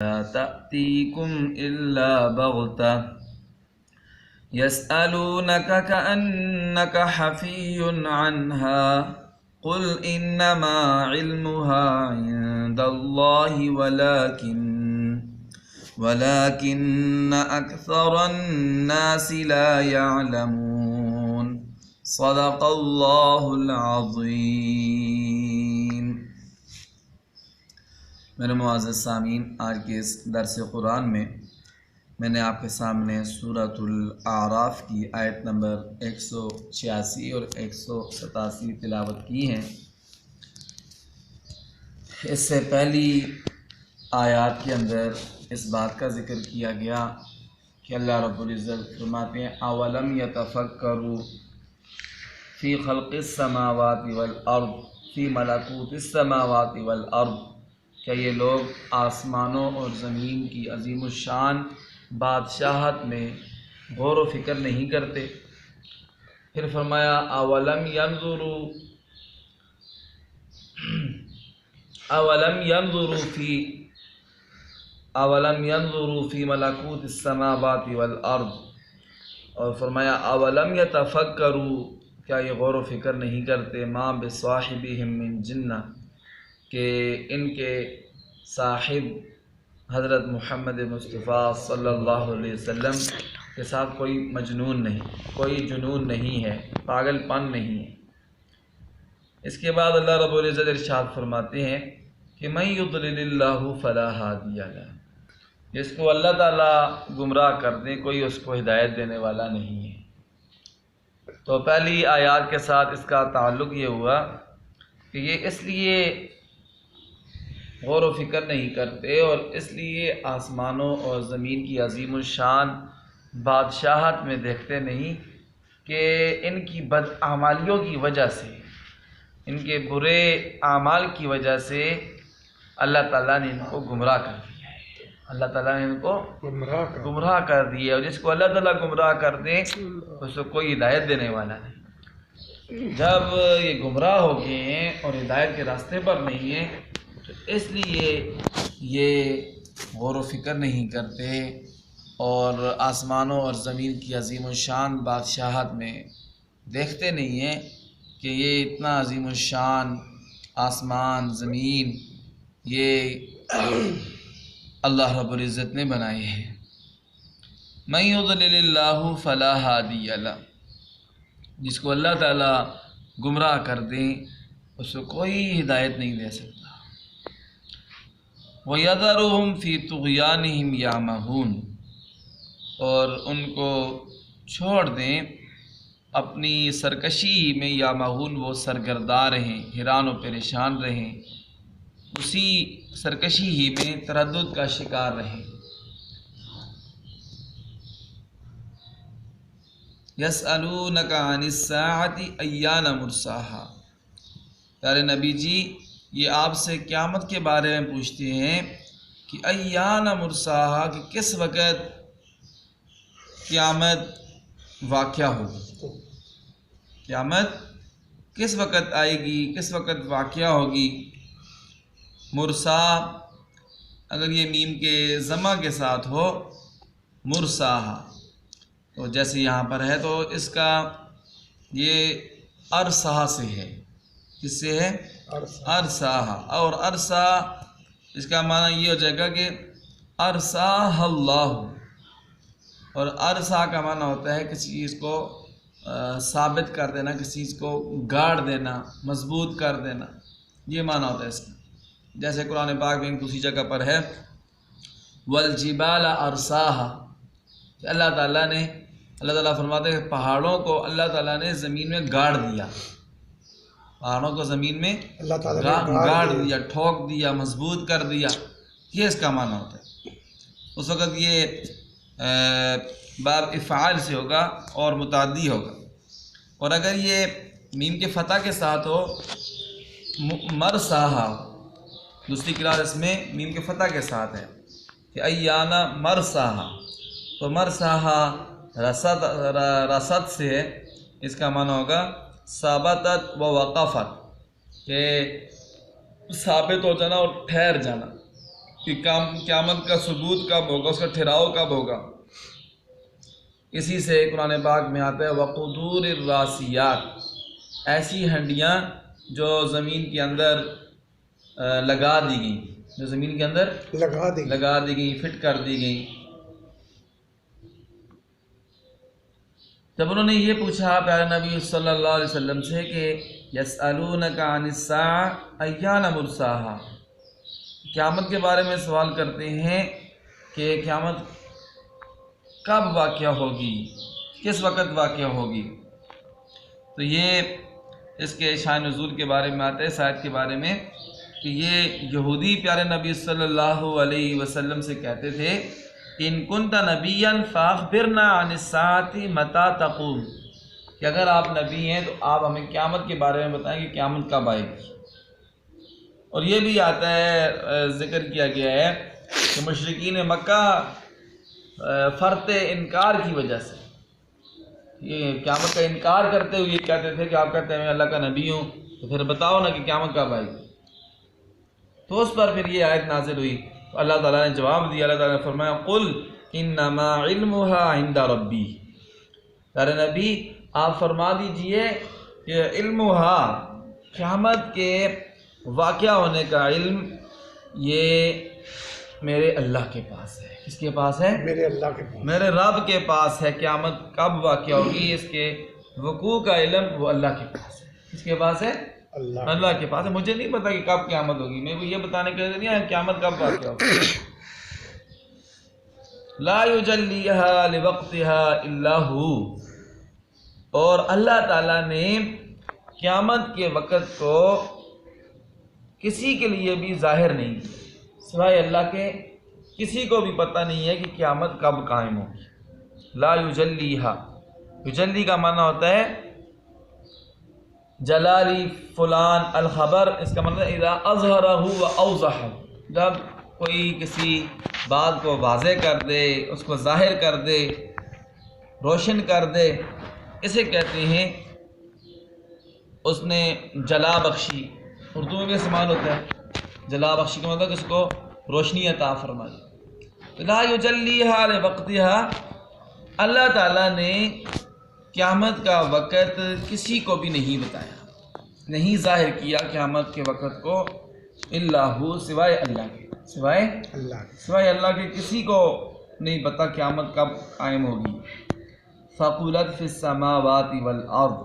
لا تأتيكم إلا بغتة يسألونك كأنك حفي عنها قل إنما علمها عند الله ولكن أكثر الناس لا يعلمون صدق الله العظيم۔ میرے معزز سامعین، آج کے اس درس قرآن میں نے آپ کے سامنے سورۃ الاعراف کی آیت نمبر 186 اور 187 تلاوت کی ہیں۔ اس سے پہلی آیات کے اندر اس بات کا ذکر کیا گیا کہ اللہ رب العزت فرماتے ہیں اولم یتفکروا فی خلق السماوات والارض فی ملکوت السماوات والارض، کہ یہ لوگ آسمانوں اور زمین کی عظیم الشان بادشاہت میں غور و فکر نہیں کرتے۔ پھر فرمایا اولم ينظروا فی ملکوت السماوات والارض، اور فرمایا اولم یتفکروا، کیا یہ غور و فکر نہیں کرتے ما بصاحبہم من جنہ، کہ ان کے صاحب حضرت محمد مصطفیٰ صلی اللہ علیہ وسلم کے ساتھ کوئی مجنون نہیں، کوئی جنون نہیں ہے، پاگل پن نہیں ہے۔ اس کے بعد اللہ رب العزت ارشاد فرماتے ہیں کہ من یضلل اللہ فلا ہادی لہ، جس کو اللہ تعالیٰ گمراہ کر دیں کوئی اس کو ہدایت دینے والا نہیں ہے۔ تو پہلی آیات کے ساتھ اس کا تعلق یہ ہوا کہ یہ اس لیے غور و فکر نہیں کرتے اور اس لیے آسمانوں اور زمین کی عظیم الشان بادشاہت میں دیکھتے نہیں کہ ان کی بدعمالیوں کی وجہ سے، ان کے برے اعمال کی وجہ سے اللہ تعالیٰ نے ان کو گمراہ کر دیا ہے۔ اللہ تعالیٰ نے ان کو گمراہ کر دیا، اور جس کو اللہ تعالیٰ گمراہ کر دیں اس کو کوئی ہدایت دینے والا نہیں۔ جب یہ گمراہ ہو گئے ہیں اور ہدایت کے راستے پر نہیں ہیں تو اس لیے یہ غور و فکر نہیں کرتے اور آسمانوں اور زمین کی عظیم الشان بادشاہت میں دیکھتے نہیں ہیں کہ یہ اتنا عظیم الشان آسمان زمین یہ اللہ رب العزت نے بنائے ہیں۔ من یضلل اللہ فلا ہادی لہ، جس کو اللہ تعالیٰ گمراہ کر دیں اس کو کوئی ہدایت نہیں دے سکتا۔ وَيَذَرُهُمْ فِي طُغْيَانِهِمْ يَعْمَهُونَ، اور ان کو چھوڑ دیں اپنی سرکشی میں، یامہون وہ سرگرداں رہیں، حیران و پریشان رہیں، اسی سرکشی ہی میں تردد کا شکار رہیں۔ یسألونک عن الساعۃ ایان مرساہا، پیارے نبی جی یہ آپ سے قیامت کے بارے میں پوچھتے ہیں کہ ایان مرساہا، کہ کس وقت قیامت واقع ہوگی، قیامت کس وقت آئے گی، کس وقت واقع ہوگی۔ مرسا اگر یہ میم کے ضمہ کے ساتھ ہو مرساہا، تو جیسے یہاں پر ہے تو اس کا یہ ارسہ سے ہے، کس سے ہے؟ ارساہ، اور ارسا اس کا معنی یہ ہو جائے گا کہ ارساہ اللہ، اور ارسا کا معنی ہوتا ہے کسی چیز کو ثابت کر دینا، کسی چیز کو گاڑ دینا، مضبوط کر دینا، یہ معنی ہوتا ہے اس کا۔ جیسے قرآن پاک میں دوسری جگہ پر ہے والجبال ارساہا، کہ اللہ تعالیٰ فرماتے ہیں کہ پہاڑوں کو اللہ تعالیٰ نے زمین میں گاڑ دیا، پہاڑوں کو زمین میں گاڑ دیا، ٹھوک دیا، مضبوط کر دیا، یہ اس کا معنی ہوتا ہے۔ اس وقت یہ باب افعال سے ہوگا اور متعدی ہوگا، اور اگر یہ میم کے فتح کے ساتھ ہو مرساہا، دوسری قرأت اس میں میم کے فتح کے ساتھ ہے کہ ایانا مرساہا، تو مرساہا رسد سے ہے، اس کا معنی ہوگا ثابتت و وقفت، کہ ثابت ہو جانا اور ٹھہر جانا، کہ قیامت کا ثبوت کب ہوگا، اس کا ٹھہراؤ کب ہوگا۔ اسی سے قرآن پاک میں آتا ہے وقدور الراسیات، ایسی ہنڈیاں جو زمین کے اندر لگا دی گئیں، جو زمین کے اندر لگا دی گئیں، فٹ کر دی گئیں۔ جب انہوں نے یہ پوچھا پیارے نبی صلی اللہ علیہ وسلم سے کہ یسألونک عن الساعة ایان مرساها، قیامت کے بارے میں سوال کرتے ہیں کہ قیامت کب واقع ہوگی، کس وقت واقع ہوگی، تو یہ اس کے شان نزول کے بارے میں آتا ہے اس آیت کے بارے میں کہ یہ یہودی پیارے نبی صلی اللہ علیہ وسلم سے کہتے تھے ان کنت نبیا فاخبرنا عن الساعة متى تقوم، کہ اگر آپ نبی ہیں تو آپ ہمیں قیامت کے بارے میں بتائیں کہ قیامت کب آئے گی۔ اور یہ بھی آتا ہے، ذکر کیا گیا ہے کہ مشرکین مکہ فرط انکار کی وجہ سے یہ قیامت کا انکار کرتے ہوئے یہ کہتے تھے کہ آپ کہتے ہیں میں اللہ کا نبی ہوں، تو پھر بتاؤ نا کہ قیامت کب آئے گی۔ تو اس پر پھر یہ آیت نازل ہوئی، تو اللہ تعالیٰ نے جواب دیا، اللہ تعالیٰ نے فرمایا قل انما علمها عند ربی، پیارے نبی آپ فرما دیجئے کہ علمها، قیامت کے واقعہ ہونے کا علم یہ میرے اللہ کے پاس ہے۔ کس کے پاس ہے؟ میرے اللہ کے پاس، میرے رب کے پاس ہے۔ قیامت کب واقع ہوگی اس کے وقوع کا علم وہ اللہ کے پاس ہے۔ کس کے پاس ہے؟ اللہ کے پاس ہے۔ مجھے نہیں پتا کہ کب قیامت ہوگی، میں کو یہ بتانے کے لیے نہیں ہے قیامت کب واقع ہوگی۔ لا یجلیھا لوقتھا الا ہو، اور اللہ تعالیٰ نے قیامت کے وقت کو کسی کے لیے بھی ظاہر نہیں کیا، سوائے اللہ کے کسی کو بھی پتہ نہیں ہے کہ قیامت کب قائم ہوگی۔ لا یجلیھا، یجلی کا معنی ہوتا ہے جلالی فلان الخبر، اس کا مطلب اذا اظہرہ و اوضحہ، جب کوئی کسی بات کو واضح کر دے، اس کو ظاہر کر دے، روشن کر دے، اسے کہتے ہیں اس نے جلا بخشی۔ اردو میں بھی استعمال ہوتا ہے جلا بخشی کا مطلب اس کو روشنی عطا فرمائی۔ لا یجلیھا لوقتھا، اللہ تعالیٰ نے قیامت کا وقت کسی کو بھی نہیں بتایا، نہیں ظاہر کیا قیامت کے وقت کو، الا ہو، سوائے اللہ کے، سوائے اللہ کے کسی کو نہیں پتا قیامت کب قائم ہوگی۔ ثقلت فی السماوات والارض،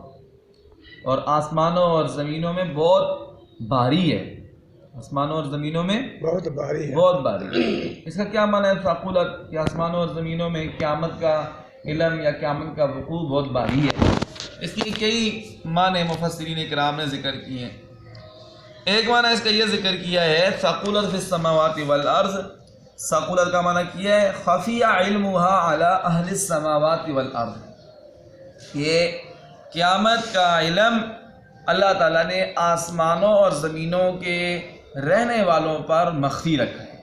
اور آسمانوں اور زمینوں میں بہت بھاری ہے، آسمانوں اور زمینوں میں بہت بھاری ہے۔ اس کا کیا معنی ہے ثقلت، کہ آسمانوں اور زمینوں میں قیامت کا علم یا قیامت کا وقوع بہت بھاری ہے۔ اس کی کئی معنی مفسرین کرام نے ذکر کیے ہیں۔ ایک معنی اس کا یہ ذکر کیا ہے ثقلت فی السماوات والارض، ثقلت کا معنی کیا ہے خفی علمها علی اہل السماوات والارض، یہ قیامت کا علم اللہ تعالیٰ نے آسمانوں اور زمینوں کے رہنے والوں پر مخفی رکھا ہے۔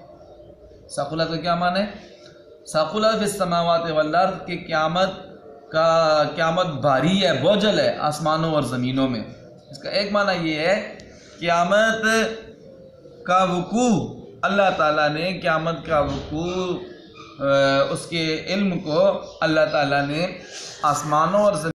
ثقلت کا کیا معنی ہے؟ ثقلت فی السماوات والارض، کہ قیامت بھاری ہے، بوجھل ہے آسمانوں اور زمینوں میں۔ اس کا ایک معنی یہ ہے قیامت کا وقوع، اللہ تعالیٰ نے قیامت کا وقوع اس کے علم کو اللہ تعالیٰ نے آسمانوں اور